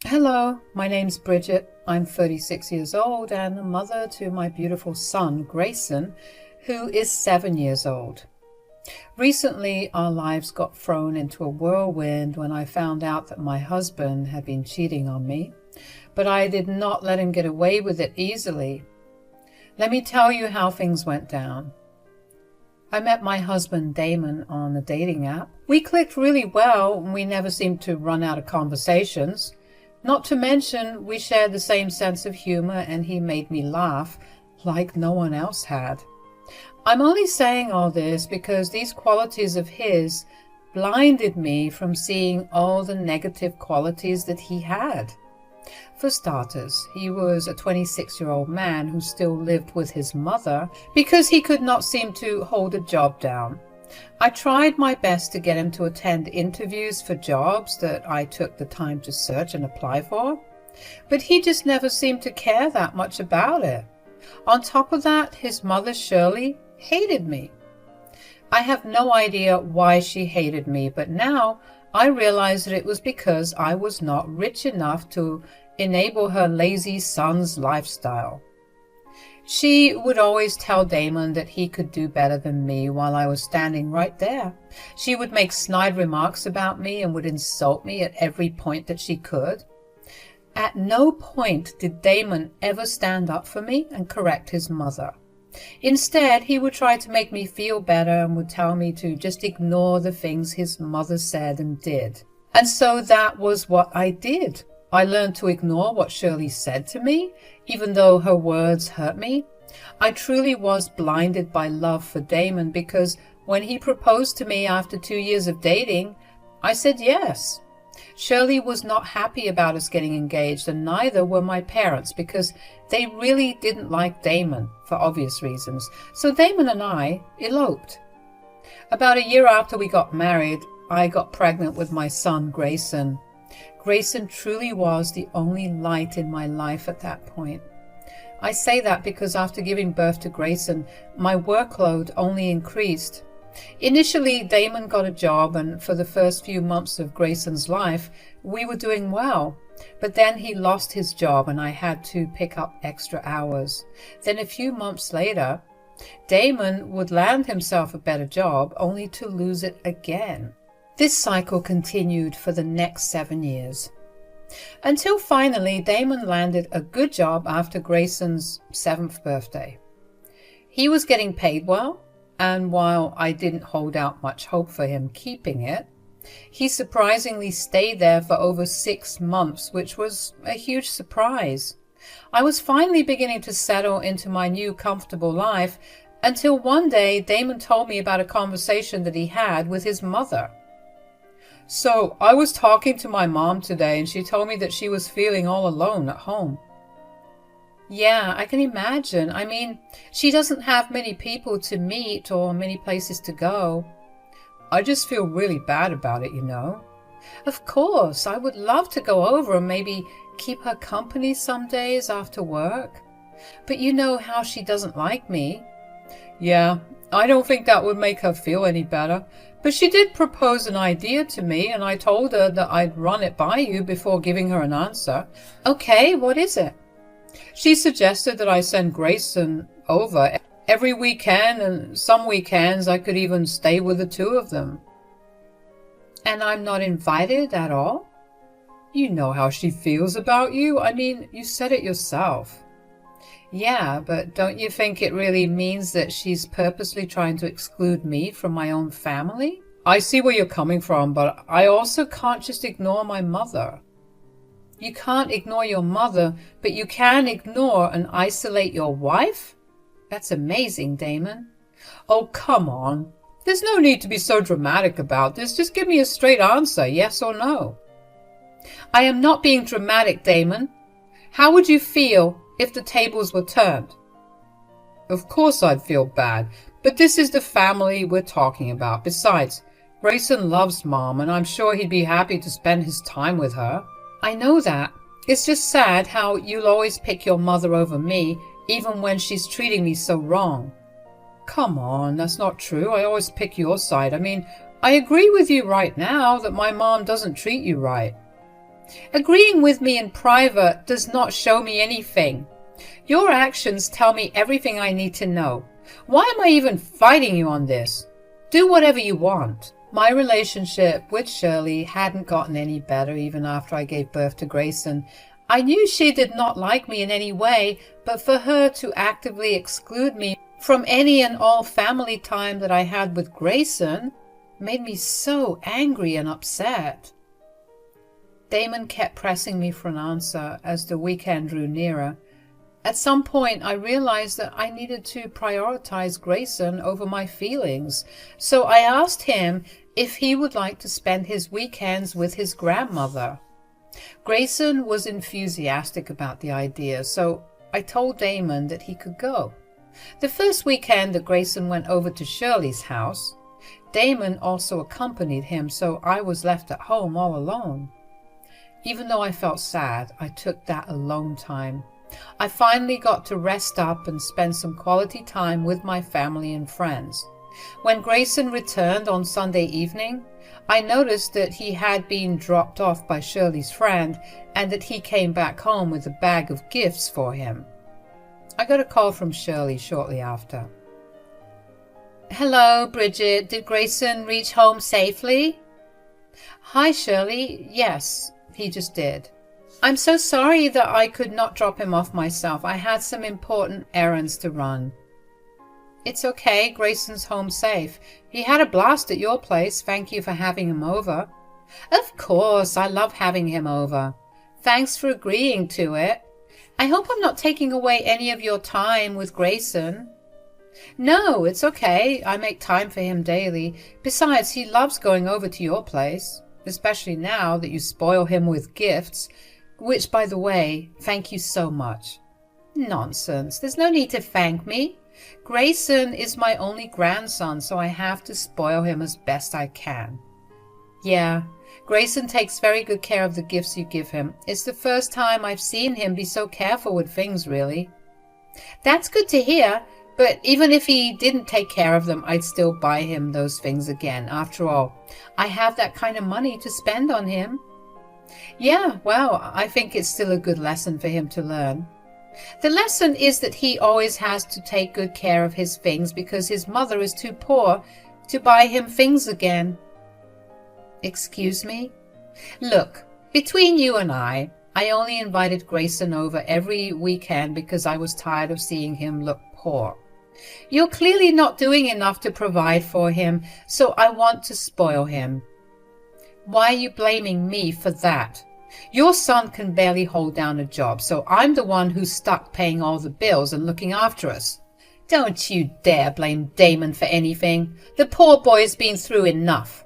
Hello, my name's Bridget. I'm 36 years old and a mother to my beautiful son, Grayson, who is 7 years old. Recently, our lives got thrown into a whirlwind when I found out that my husband had been cheating on me, but I did not let him get away with it easily. Let me tell you how things went down. I met my husband Damon on a dating app. We clicked really well and we never seemed to run out of conversations. Not to mention, we shared the same sense of humor and he made me laugh like no one else had. I'm only saying all this because these qualities of his blinded me from seeing all the negative qualities that he had. For starters, he was a 26-year-old man who still lived with his mother because he could not seem to hold a job down. I tried my best to get him to attend interviews for jobs that I took the time to search and apply for, but he just never seemed to care that much about it. On top of that, his mother, Shirley, hated me. I have no idea why she hated me, but now I realize that it was because I was not rich enough to enable her lazy son's lifestyle. She would always tell Damon that he could do better than me while I was standing right there. She would make snide remarks about me and would insult me at every point that she could. At no point did Damon ever stand up for me and correct his mother. Instead, he would try to make me feel better and would tell me to just ignore the things his mother said and did. And so that was what I did. I learned to ignore what Shirley said to me, even though her words hurt me. I truly was blinded by love for Damon because when he proposed to me after 2 years of dating, I said yes. Shirley was not happy about us getting engaged, and neither were my parents because they really didn't like Damon for obvious reasons. So Damon and I eloped. About a year after we got married, I got pregnant with my son, Grayson. Grayson truly was the only light in my life at that point. I say that because after giving birth to Grayson, my workload only increased. Initially, Damon got a job, and for the first few months of Grayson's life, we were doing well. But then he lost his job and I had to pick up extra hours. Then a few months later, Damon would land himself a better job only to lose it again. This cycle continued for the next 7 years. Until finally, Damon landed a good job after Grayson's 7th birthday. He was getting paid well, and while I didn't hold out much hope for him keeping it, he surprisingly stayed there for over 6 months, which was a huge surprise. I was finally beginning to settle into my new comfortable life until one day Damon told me about a conversation that he had with his mother. So I was talking to my mom today and she told me that she was feeling all alone at home. Yeah, I can imagine. I mean, she doesn't have many people to meet or many places to go. I just feel really bad about it, you know. Of course, I would love to go over and maybe keep her company some days after work. But you know how she doesn't like me. Yeah, I don't think that would make her feel any better. But she did propose an idea to me, and I told her that I'd run it by you before giving her an answer. Okay, what is it? She suggested that I send Grayson over every weekend, and some weekends I could even stay with the two of them. And I'm not invited at all? You know how she feels about you. I mean, you said it yourself. Yeah, but don't you think it really means that she's purposely trying to exclude me from my own family? I see where you're coming from, but I also can't just ignore my mother. You can't ignore your mother, but you can ignore and isolate your wife? That's amazing, Damon. Oh, come on. There's no need to be so dramatic about this. Just give me a straight answer, yes or no. I am not being dramatic, Damon. How would you feel if the tables were turned? Of course I'd feel bad, but this is the family we're talking about. Besides, Grayson loves Mom, and I'm sure he'd be happy to spend his time with her. I know that. It's just sad how you'll always pick your mother over me, even when she's treating me so wrong. Come on, that's not true. I always pick your side. I mean, I agree with you right now that my mom doesn't treat you right. Agreeing with me in private does not show me anything. Your actions tell me everything I need to know. Why am I even fighting you on this? Do whatever you want. My relationship with Shirley hadn't gotten any better even after I gave birth to Grayson. I knew she did not like me in any way, but for her to actively exclude me from any and all family time that I had with Grayson made me so angry and upset. Damon kept pressing me for an answer as the weekend drew nearer. At some point, I realized that I needed to prioritize Grayson over my feelings, so I asked him if he would like to spend his weekends with his grandmother. Grayson was enthusiastic about the idea, so I told Damon that he could go. The first weekend that Grayson went over to Shirley's house, Damon also accompanied him, so I was left at home all alone. Even though I felt sad, I took that alone time. I finally got to rest up and spend some quality time with my family and friends. When Grayson returned on Sunday evening, I noticed that he had been dropped off by Shirley's friend and that he came back home with a bag of gifts for him. I got a call from Shirley shortly after. "Hello, Bridget. Did Grayson reach home safely?" "Hi, Shirley. Yes, he just did. I'm so sorry that I could not drop him off myself. I had some important errands to run." "It's okay. Grayson's home safe. He had a blast at your place. Thank you for having him over." "Of course. I love having him over. Thanks for agreeing to it. I hope I'm not taking away any of your time with Grayson." "No, it's okay. I make time for him daily. Besides, he loves going over to your place, especially now that you spoil him with gifts. Which, by the way, thank you so much." "Nonsense. There's no need to thank me. Grayson is my only grandson, so I have to spoil him as best I can." "Yeah, Grayson takes very good care of the gifts you give him. It's the first time I've seen him be so careful with things, really." "That's good to hear, but even if he didn't take care of them, I'd still buy him those things again. After all, I have that kind of money to spend on him." "Yeah, well, I think it's still a good lesson for him to learn." "The lesson is that he always has to take good care of his things because his mother is too poor to buy him things again." "Excuse me?" "Look, between you and I only invited Grayson over every weekend because I was tired of seeing him look poor. You're clearly not doing enough to provide for him, so I want to spoil him." "Why are you blaming me for that? Your son can barely hold down a job, so I'm the one who's stuck paying all the bills and looking after us. Don't you dare blame Damon for anything. The poor boy's been through enough."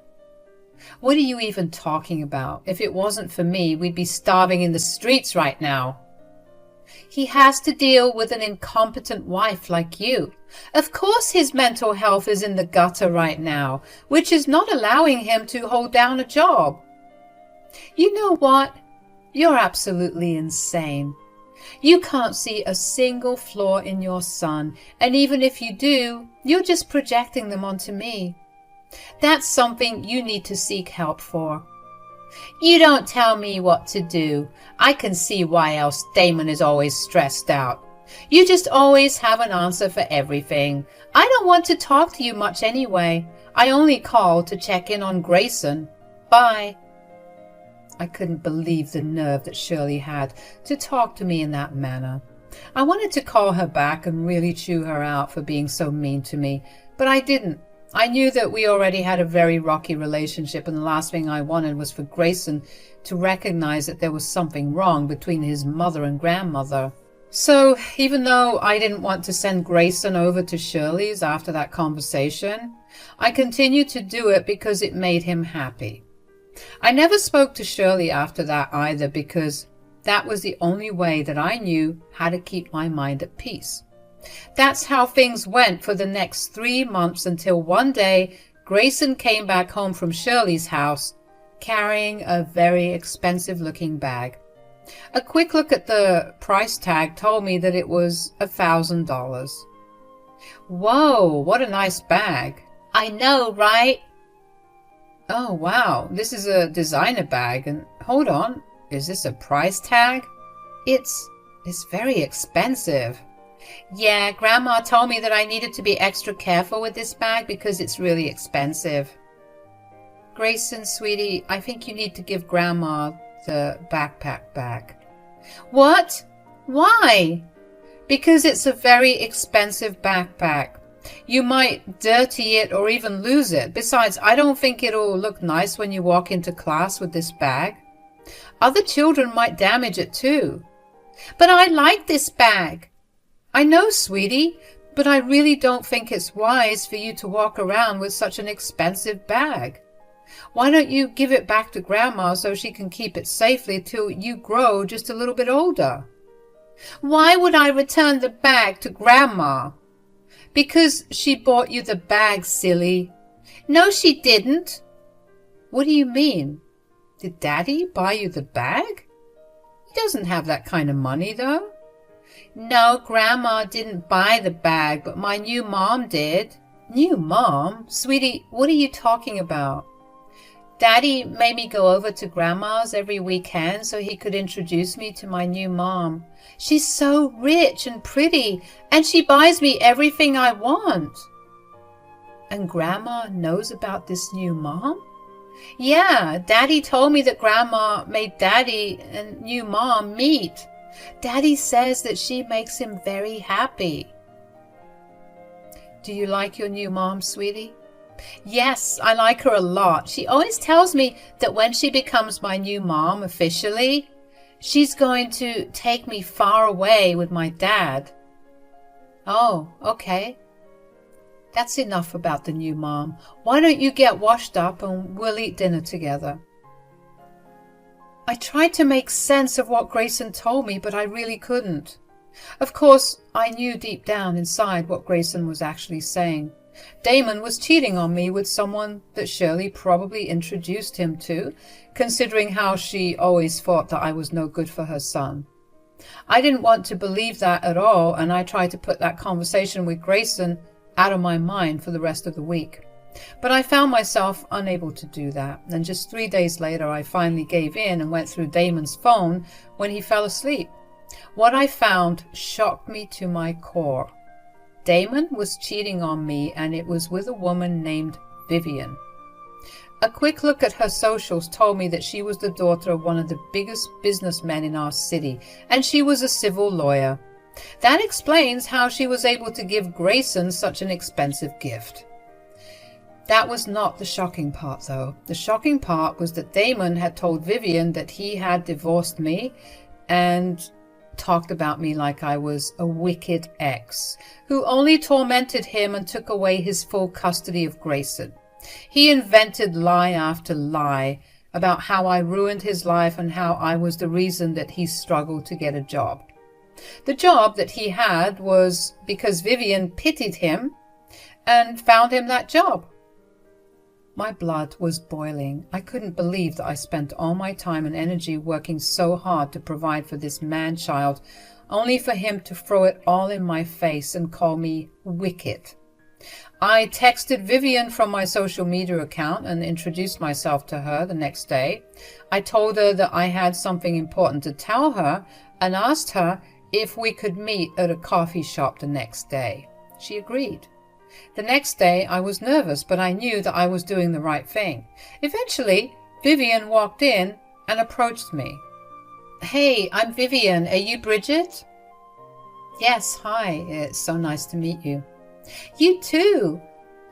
"What are you even talking about? If it wasn't for me, we'd be starving in the streets right now." "He has to deal with an incompetent wife like you. Of course his mental health is in the gutter right now, which is not allowing him to hold down a job." "You know what? You're absolutely insane. You can't see a single flaw in your son, and even if you do, you're just projecting them onto me. That's something you need to seek help for." "You don't tell me what to do. I can see why else Damon is always stressed out. You just always have an answer for everything. I don't want to talk to you much anyway. I only called to check in on Grayson. Bye." I couldn't believe the nerve that Shirley had to talk to me in that manner. I wanted to call her back and really chew her out for being so mean to me, but I didn't. I knew that we already had a very rocky relationship, and the last thing I wanted was for Grayson to recognize that there was something wrong between his mother and grandmother. So, even though I didn't want to send Grayson over to Shirley's after that conversation, I continued to do it because it made him happy. I never spoke to Shirley after that either, because that was the only way that I knew how to keep my mind at peace. That's how things went for the next 3 months until one day Grayson came back home from Shirley's house carrying a very expensive-looking bag. A quick look at the price tag told me that it was $1,000. "Whoa, what a nice bag." "I know, right?" "Oh, wow, this is a designer bag. And hold on, Is this a price tag? It's very expensive. Yeah, Grandma told me that I needed to be extra careful with this bag because it's really expensive. Grayson, sweetie, I think you need to give Grandma the backpack back. What? Why? Because it's a very expensive backpack. You might dirty it or even lose it. Besides, I don't think it'll look nice when you walk into class with this bag. Other children might damage it too. But I like this bag. I know, sweetie, but I really don't think it's wise for you to walk around with such an expensive bag. Why don't you give it back to Grandma so she can keep it safely till you grow just a little bit older? Why would I return the bag to Grandma? Because she bought you the bag, silly. No, she didn't. What do you mean? Did Daddy buy you the bag? He doesn't have that kind of money, though. No, Grandma didn't buy the bag, but my new mom did. New mom? Sweetie, what are you talking about? Daddy made me go over to Grandma's every weekend so he could introduce me to my new mom. She's so rich and pretty, and she buys me everything I want. And Grandma knows about this new mom? Yeah, Daddy told me that Grandma made Daddy and new mom meet. Daddy says that she makes him very happy. Do you like your new mom, sweetie? Yes, I like her a lot. She always tells me that when she becomes my new mom officially, she's going to take me far away with my dad. Oh, okay. That's enough about the new mom. Why don't you get washed up and we'll eat dinner together? I tried to make sense of what Grayson told me, but I really couldn't. Of course, I knew deep down inside what Grayson was actually saying. Damon was cheating on me with someone that Shirley probably introduced him to, considering how she always thought that I was no good for her son. I didn't want to believe that at all, and I tried to put that conversation with Grayson out of my mind for the rest of the week. But I found myself unable to do that, and just 3 days later I finally gave in and went through Damon's phone when he fell asleep. What I found shocked me to my core. Damon was cheating on me, and it was with a woman named Vivian. A quick look at her socials told me that she was the daughter of one of the biggest businessmen in our city, and she was a civil lawyer. That explains how she was able to give Grayson such an expensive gift. That was not the shocking part, though. The shocking part was that Damon had told Vivian that he had divorced me and talked about me like I was a wicked ex, who only tormented him and took away his full custody of Grayson. He invented lie after lie about how I ruined his life and how I was the reason that he struggled to get a job. The job that he had was because Vivian pitied him and found him that job. My blood was boiling. I couldn't believe that I spent all my time and energy working so hard to provide for this man-child, only for him to throw it all in my face and call me wicked. I texted Vivian from my social media account and introduced myself to her the next day. I told her that I had something important to tell her and asked her if we could meet at a coffee shop the next day. She agreed. The next day I was nervous, but I knew that I was doing the right thing. Eventually, Vivian walked in and approached me. Hey, I'm Vivian. Are you Bridget? Yes, hi. It's so nice to meet you. You too.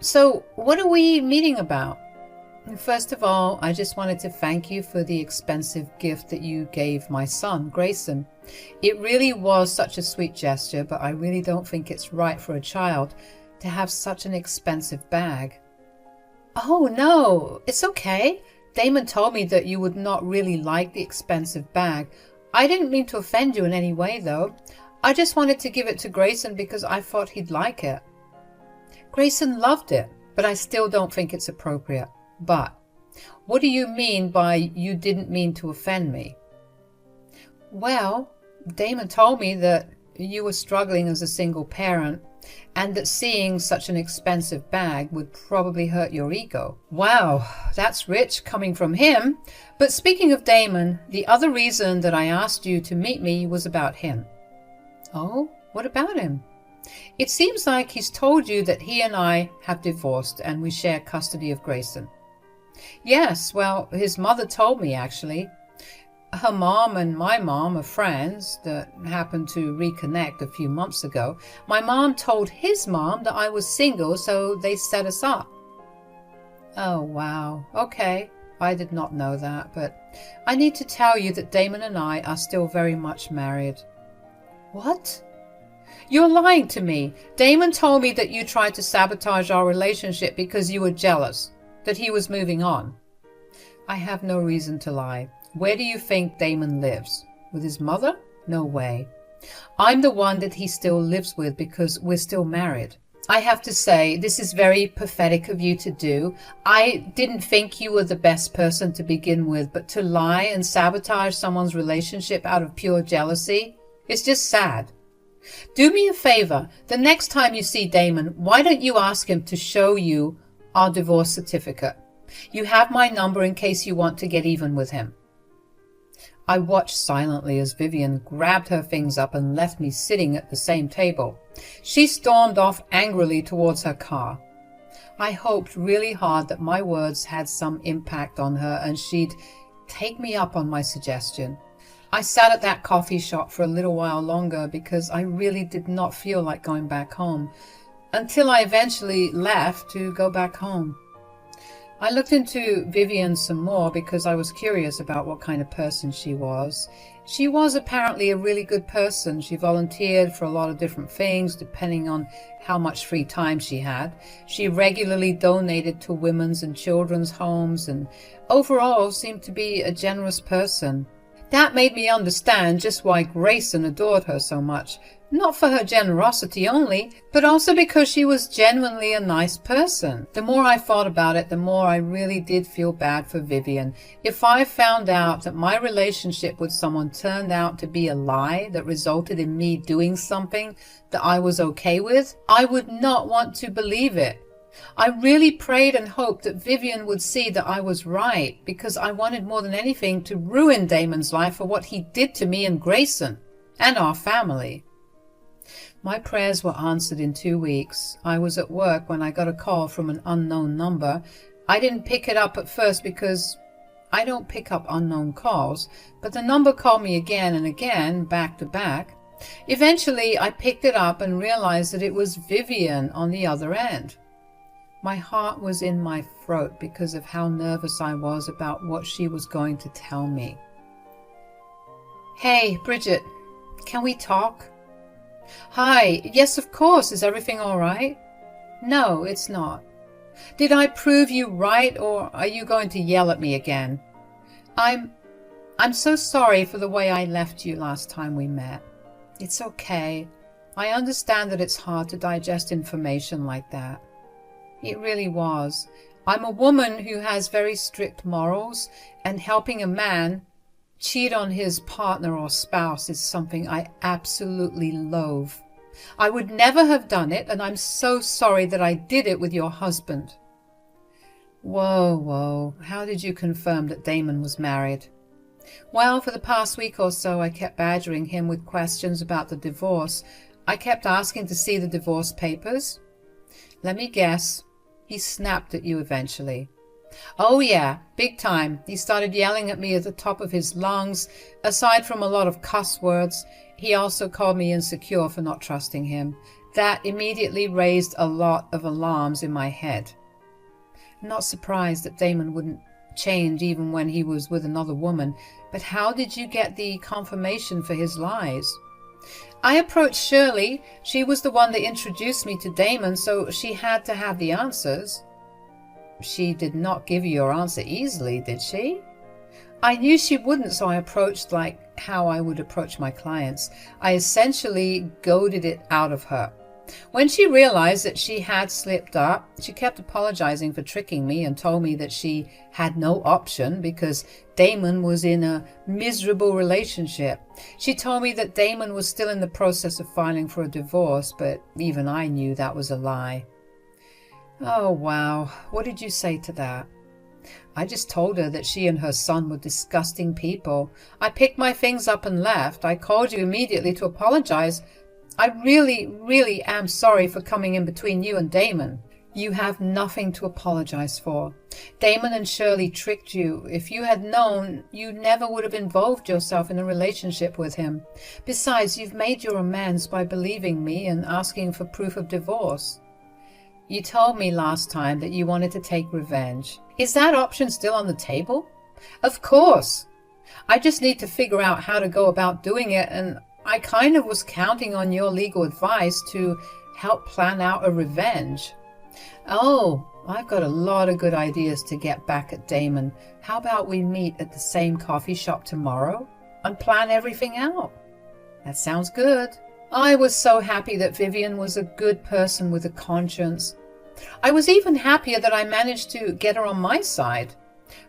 So, what are we meeting about? First of all, I just wanted to thank you for the expensive gift that you gave my son, Grayson. It really was such a sweet gesture, but I really don't think it's right for a child to have such an expensive bag. Oh, no, it's okay. Damon told me that you would not really like the expensive bag. I didn't mean to offend you in any way, though. I just wanted to give it to Grayson because I thought he'd like it. Grayson loved it, but I still don't think it's appropriate. But what do you mean by you didn't mean to offend me? Well, Damon told me that you were struggling as a single parent and that seeing such an expensive bag would probably hurt your ego. Wow, that's rich coming from him. But speaking of Damon, the other reason that I asked you to meet me was about him. Oh, what about him? It seems like he's told you that he and I have divorced and we share custody of Grayson. Yes, well, his mother told me actually. Her mom and my mom are friends that happened to reconnect a few months ago. My mom told his mom that I was single, so they set us up. Oh, wow. Okay. I did not know that, but I need to tell you that Damon and I are still very much married. What? You're lying to me. Damon told me that you tried to sabotage our relationship because you were jealous, that he was moving on. I have no reason to lie. Where do you think Damon lives? With his mother? No way. I'm the one that he still lives with because we're still married. I have to say, this is very pathetic of you to do. I didn't think you were the best person to begin with, but to lie and sabotage someone's relationship out of pure jealousy, it's just sad. Do me a favor. The next time you see Damon, why don't you ask him to show you our divorce certificate? You have my number in case you want to get even with him. I watched silently as Vivian grabbed her things up and left me sitting at the same table. She stormed off angrily towards her car. I hoped really hard that my words had some impact on her and she'd take me up on my suggestion. I sat at that coffee shop for a little while longer because I really did not feel like going back home, until I eventually left to go back home. I looked into Vivian some more because I was curious about what kind of person she was. She was apparently a really good person. She volunteered for a lot of different things depending on how much free time she had. She regularly donated to women's and children's homes and overall seemed to be a generous person. That made me understand just why Grayson adored her so much. Not for her generosity only, but also because she was genuinely a nice person. The more I thought about it, the more I really did feel bad for Vivian. If I found out that my relationship with someone turned out to be a lie that resulted in me doing something that I was okay with, I would not want to believe it. I really prayed and hoped that Vivian would see that I was right, because I wanted more than anything to ruin Damon's life for what he did to me and Grayson, and our family. My prayers were answered in 2 weeks. I was at work when I got a call from an unknown number. I didn't pick it up at first because I don't pick up unknown calls, but the number called me again and again, back to back. Eventually, I picked it up and realized that it was Vivian on the other end. My heart was in my throat because of how nervous I was about what she was going to tell me. Hey, Bridget, can we talk? Hi, yes, of course. Is everything all right? No, it's not. Did I prove you right, or are you going to yell at me again? I'm so sorry for the way I left you last time we met. It's okay. I understand that it's hard to digest information like that. It really was. I'm a woman who has very strict morals, and helping a man cheat on his partner or spouse is something I absolutely loathe. I would never have done it, and I'm so sorry that I did it with your husband. Whoa, how did you confirm that Damon was married? Well, for the past week or so, I kept badgering him with questions about the divorce. I kept asking to see the divorce papers. Let me guess. He snapped at you eventually. Oh yeah, big time. He started yelling at me at the top of his lungs. Aside from a lot of cuss words, he also called me insecure for not trusting him. That immediately raised a lot of alarms in my head. I'm not surprised that Damon wouldn't change even when he was with another woman, but how did you get the confirmation for his lies? I approached Shirley. She was the one that introduced me to Damon, so she had to have the answers. She did not give you your answer easily, did she? I knew she wouldn't, so I approached like how I would approach my clients. I essentially goaded it out of her. When she realized that she had slipped up, she kept apologizing for tricking me and told me that she had no option because Damon was in a miserable relationship. She told me that Damon was still in the process of filing for a divorce, but even I knew that was a lie. Oh, wow. What did you say to that? I just told her that she and her son were disgusting people. I picked my things up and left. I called you immediately to apologize. I really am sorry for coming in between you and Damon. You have nothing to apologize for. Damon and Shirley tricked you. If you had known, you never would have involved yourself in a relationship with him. Besides, you've made your amends by believing me and asking for proof of divorce. You told me last time that you wanted to take revenge. Is that option still on the table? Of course. I just need to figure out how to go about doing it, and I kind of was counting on your legal advice to help plan out a revenge. Oh, I've got a lot of good ideas to get back at Damon. How about we meet at the same coffee shop tomorrow and plan everything out? That sounds good. I was so happy that Vivian was a good person with a conscience. I was even happier that I managed to get her on my side.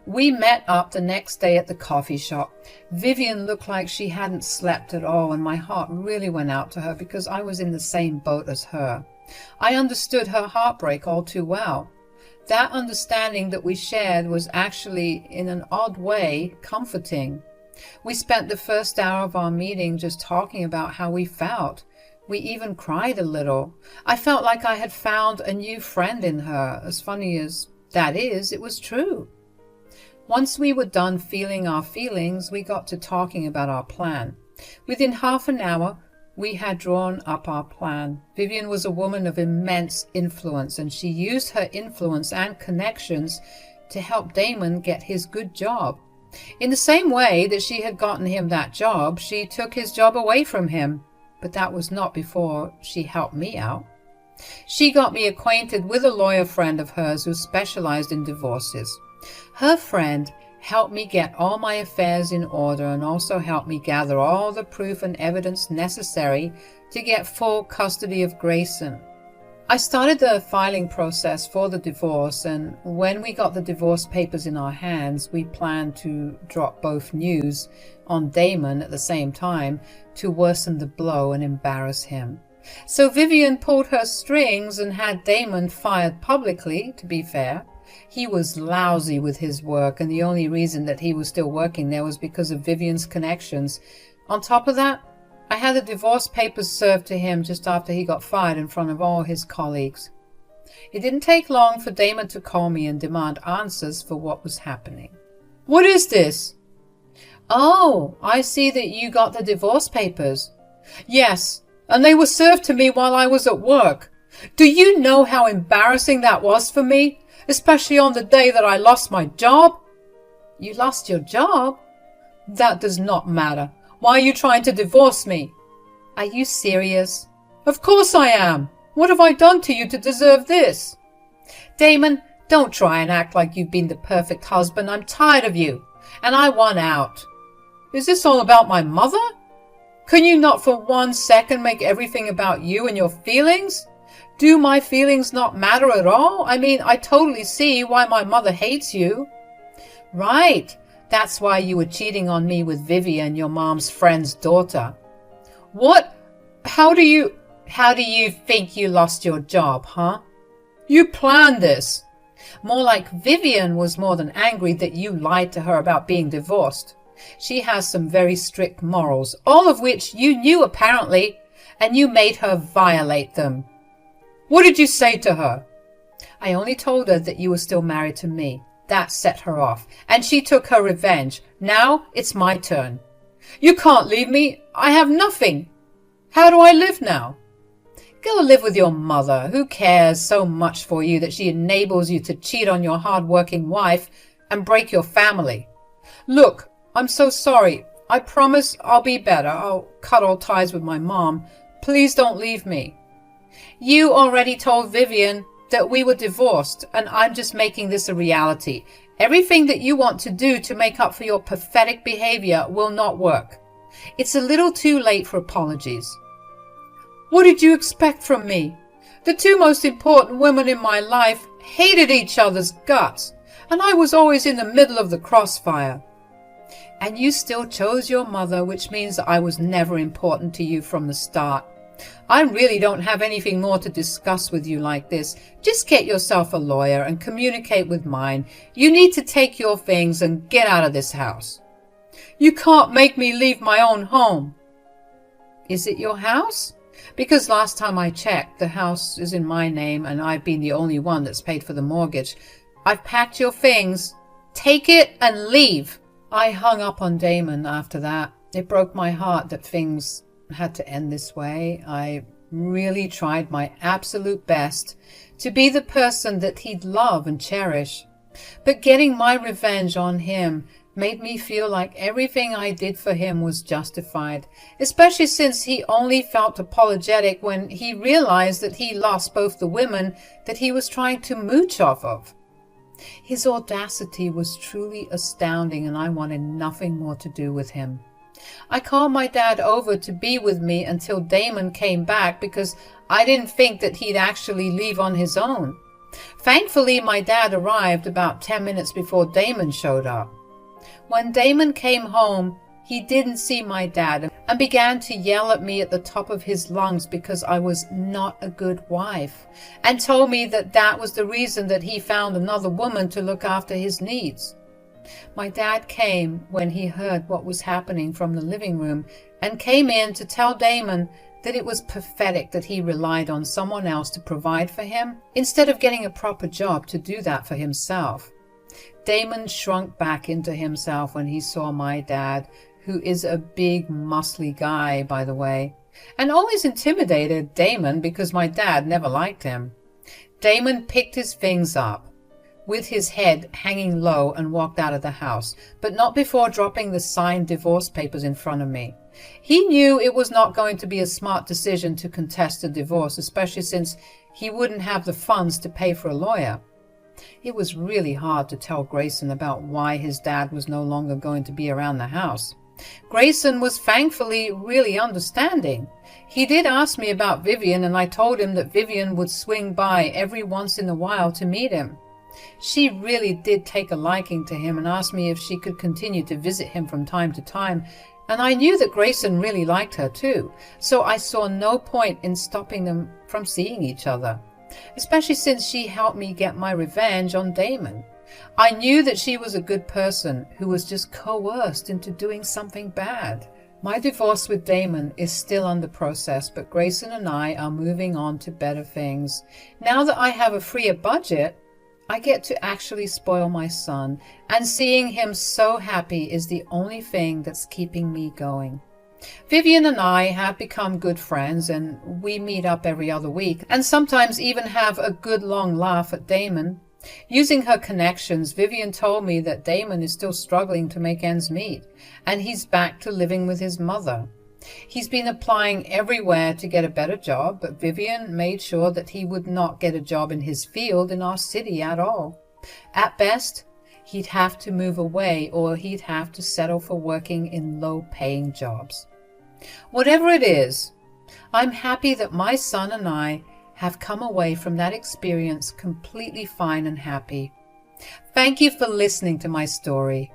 We met up the next day at the coffee shop. Vivian looked like she hadn't slept at all, and my heart really went out to her because I was in the same boat as her. I understood her heartbreak all too well. That understanding that we shared was actually, in an odd way, comforting. We spent the first hour of our meeting just talking about how we felt. We even cried a little. I felt like I had found a new friend in her. As funny as that is, it was true. Once we were done feeling our feelings, we got to talking about our plan. Within half an hour, we had drawn up our plan. Vivian was a woman of immense influence, and she used her influence and connections to help Damon get his good job. In the same way that she had gotten him that job, she took his job away from him. But that was not before she helped me out. She got me acquainted with a lawyer friend of hers who specialized in divorces. Her friend helped me get all my affairs in order and also helped me gather all the proof and evidence necessary to get full custody of Grayson. I started the filing process for the divorce, and when we got the divorce papers in our hands, we planned to drop both news on Damon at the same time to worsen the blow and embarrass him. So Vivian pulled her strings and had Damon fired publicly, to be fair. He was lousy with his work, and the only reason that he was still working there was because of Vivian's connections. On top of that, I had the divorce papers served to him just after he got fired in front of all his colleagues. It didn't take long for Damon to call me and demand answers for what was happening. What is this? Oh, I see that you got the divorce papers. Yes, and they were served to me while I was at work. Do you know how embarrassing that was for me? Especially on the day that I lost my job? You lost your job? That does not matter. Why are you trying to divorce me? Are you serious? Of course I am. What have I done to you to deserve this? Damon, don't try and act like you've been the perfect husband. I'm tired of you, and I want out. Is this all about my mother? Can you not for 1 second make everything about you and your feelings? Do my feelings not matter at all? I mean, I totally see why my mother hates you. Right. That's why you were cheating on me with Vivian, your mom's friend's daughter. What? How do you think you lost your job, huh? You planned this. More like Vivian was more than angry that you lied to her about being divorced. She has some very strict morals, all of which you knew apparently, and you made her violate them. What did you say to her? I only told her that you were still married to me. That set her off, and she took her revenge. Now it's my turn. You can't leave me. I have nothing. How do I live now? Go live with your mother, who cares so much for you that she enables you to cheat on your hard-working wife and break your family. Look, I'm so sorry. I promise I'll be better. I'll cut all ties with my mom. Please don't leave me. You already told Vivian that we were divorced, and I'm just making this a reality. Everything that you want to do to make up for your pathetic behavior will not work. It's a little too late for apologies. What did you expect from me? The two most important women in my life hated each other's guts, and I was always in the middle of the crossfire. And you still chose your mother, which means that I was never important to you from the start. I really don't have anything more to discuss with you like this. Just get yourself a lawyer and communicate with mine. You need to take your things and get out of this house. You can't make me leave my own home. Is it your house? Because last time I checked, the house is in my name and I've been the only one that's paid for the mortgage. I've packed your things. Take it and leave. I hung up on Damon after that. It broke my heart that things had to end this way. I really tried my absolute best to be the person that he'd love and cherish. But getting my revenge on him made me feel like everything I did for him was justified, especially since he only felt apologetic when he realized that he lost both the women that he was trying to mooch off of. His audacity was truly astounding, and I wanted nothing more to do with him. I called my dad over to be with me until Damon came back because I didn't think that he'd actually leave on his own. Thankfully, my dad arrived about 10 minutes before Damon showed up. When Damon came home, he didn't see my dad and began to yell at me at the top of his lungs because I was not a good wife, and told me that that was the reason that he found another woman to look after his needs. My dad came when he heard what was happening from the living room and came in to tell Damon that it was pathetic that he relied on someone else to provide for him instead of getting a proper job to do that for himself. Damon shrunk back into himself when he saw my dad, who is a big, muscly guy, by the way, and always intimidated Damon because my dad never liked him. Damon picked his things up, with his head hanging low, and walked out of the house, but not before dropping the signed divorce papers in front of me. He knew it was not going to be a smart decision to contest a divorce, especially since he wouldn't have the funds to pay for a lawyer. It was really hard to tell Grayson about why his dad was no longer going to be around the house. Grayson was thankfully really understanding. He did ask me about Vivian, and I told him that Vivian would swing by every once in a while to meet him. She really did take a liking to him and asked me if she could continue to visit him from time to time, and I knew that Grayson really liked her too, so I saw no point in stopping them from seeing each other, especially since she helped me get my revenge on Damon. I knew that she was a good person who was just coerced into doing something bad. My divorce with Damon is still under process, but Grayson and I are moving on to better things. Now that I have a freer budget, I get to actually spoil my son, and seeing him so happy is the only thing that's keeping me going. Vivian and I have become good friends, and we meet up every other week, and sometimes even have a good long laugh at Damon. Using her connections, Vivian told me that Damon is still struggling to make ends meet, and he's back to living with his mother. He's been applying everywhere to get a better job, but Vivian made sure that he would not get a job in his field in our city at all. At best, he'd have to move away, or he'd have to settle for working in low-paying jobs. Whatever it is, I'm happy that my son and I have come away from that experience completely fine and happy. Thank you for listening to my story.